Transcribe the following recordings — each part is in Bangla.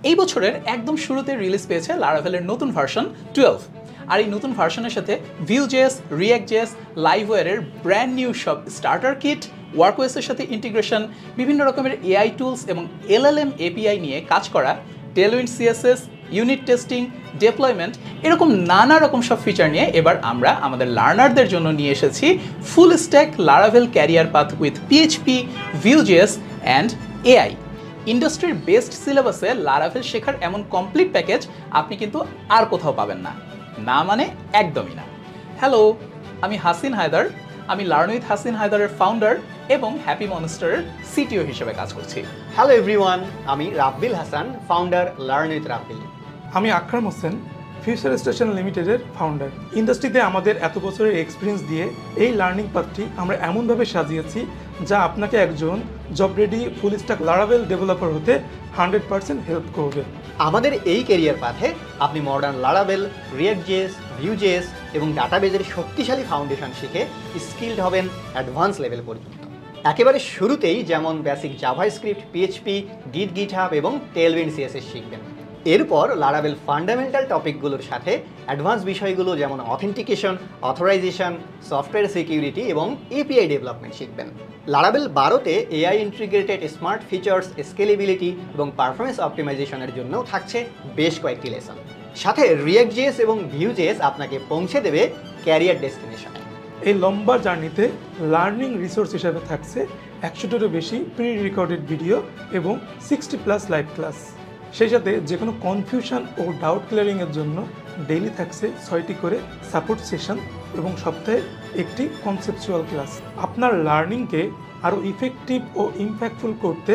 এই বছরের একদম শুরুতে রিলিজ পেয়েছে লারাভেলের নতুন ভার্সন 12। আর এই নতুন ভার্সনের সাথে ভিউজেস, রিয়াক্ট.জেএস, লাইভওয়্যারের ব্র্যান্ড নিউ সব স্টার্টার কিট, ওয়ার্কওয়েসের সাথে ইন্টিগ্রেশন, বিভিন্ন রকমের এআই টুলস এবং এলএলএম এপিআই নিয়ে কাজ করা, Tailwind CSS, unit testing, deployment, এরকম নানা রকম সব ফিচার নিয়ে এবার আমরা আমাদের লার্নারদের জন্য নিয়ে এসেছি full stack Laravel career path with PHP, VueJS and AI. ইন্ডাস্ট্রির বেস্ট সিলেবাসে লারাভেল শেখার এমন কমপ্লিট প্যাকেজ আপনি কিন্তু আর কোথাও পাবেন না, না মানে একদমই না। হ্যালো, আমি হাসিন হায়দার। আমি লার্ন উইথ হাসিন হায়দারের ফাউন্ডার এবং হ্যাপি মনস্টারের সিটিও হিসেবে কাজ করছি। হ্যালো এভরিওয়ান, আমি রাব্বিল হাসান, ফাউন্ডার লার্ন উইথ রাব্বিল। আমি আকরাম হোসেন, ফিউচার স্টেশন লিমিটেডের ফাউন্ডার। ইন্ডাস্ট্রিতে আমাদের এত বছরের এক্সপিরিয়েন্স দিয়ে এই লার্নিং পাথটি আমরা এমনভাবে সাজিয়েছি যা আপনাকে একজন জব রেডি ফুল স্ট্যাক লারাভেল ডেভেলপার হতে 100% হেল্প করবে। আমাদের এই ক্যারিয়ার পাথে আপনি মডার্ন লারাভেল, রিয়াক্ট.জেএস, ভিউজেস এবং ডাটাবেজের শক্তিশালী ফাউন্ডেশন শিখে স্কিলড হবেন অ্যাডভান্স লেভেল পর্যন্ত। একেবারে শুরুতেই যেমন বেসিক জাভাস্ক্রিপ্ট, পিএইচপি, গিটহাব এবং টেলউইন্ড সিএসএস শিখবেন। এরপর লারাভেল ফান্ডামেন্টাল টপিকগুলোর সাথে অ্যাডভান্স বিষয়গুলো যেমন অথেন্টিকেশন, অথরাইজেশন, সফটওয়্যার সিকিউরিটি এবং এপিআই ডেভেলপমেন্ট শিখবেন। লারাভেল 12তে AI integrated smart features, scalability এবং পারফরমেন্স অপটিমাইজেশনের জন্যও থাকছে বেশ কয়েকটি লেসন। সাথে রিয়াক্ট.জেএস এবং ভিউজেস আপনাকে পৌঁছে দেবে ক্যারিয়ার ডেস্টিনেশনে। এই লম্বা জার্নিতে লার্নিং রিসোর্স হিসেবে থাকছে 100টারও বেশি প্রি রেকর্ডেড ভিডিও এবং 60+ লাইভ ক্লাস। সেই সাথে যে কোনো কনফিউশন ও ডাউট ক্লিয়ারিংয়ের জন্য ডেইলি থাকছে 6টি করে সাপোর্ট সেশন এবং সপ্তাহে একটি কনসেপচুয়াল ক্লাস। আপনার লার্নিংকে আরও ইফেক্টিভ ও ইম্প্যাক্টফুল করতে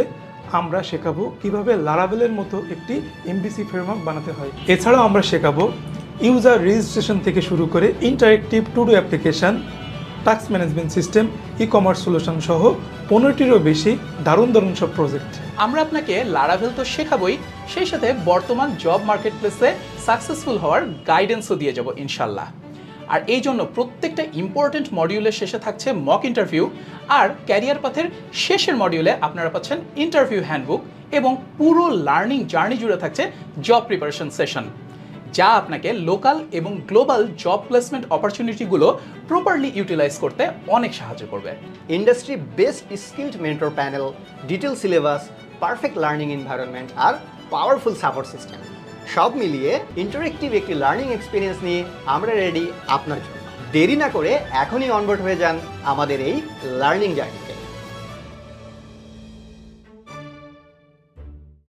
আমরা শেখাবো কিভাবে লারাভেলের মতো একটি এমভিসি ফ্রেমওয়ার্ক বানাতে হয়। এছাড়াও আমরা শেখাবো ইউজার রেজিস্ট্রেশন থেকে শুরু করে interactive to do application, task management system, e commerce solution সহ 15টিরও বেশি দারুণ দারুণ সব প্রজেক্ট। আমরা আপনাকে লারাভেল তো শেখাবই, সেই সাথে বর্তমান জব মার্কেট প্লেসে সাকসেসফুল হওয়ার গাইডেন্সও দিয়ে যাব ইনশাল্লাহ। আর এই জন্য প্রত্যেকটা ইম্পর্টেন্ট মডিউলের শেষে থাকছে মক ইন্টারভিউ, আর ক্যারিয়ার পাথের শেষের মডিউলে আপনারা পাচ্ছেন ইন্টারভিউ হ্যান্ডবুক এবং পুরো লার্নিং জার্নি জুড়ে থাকছে জব প্রিপারেশন সেশন, যা আপনাকে লোকাল এবং গ্লোবাল জব প্লেসমেন্ট অপরচুনিটিগুলো প্রপারলি ইউটিলাইজ করতে অনেক সাহায্য করবে। Industry best skilled mentor panel, detail syllabus, perfect learning environment আর পাওয়ারফুল সাপোর্ট সিস্টেম সব মিলিয়ে ইন্টারেক্টিভ একটি লার্নিং এক্সপিরিয়েন্স নিয়ে আমরা রেডি আপনার জন্য। দেরি না করে এখনই অনবোর্ড হয়ে যান আমাদের এই লার্নিং জার্নি।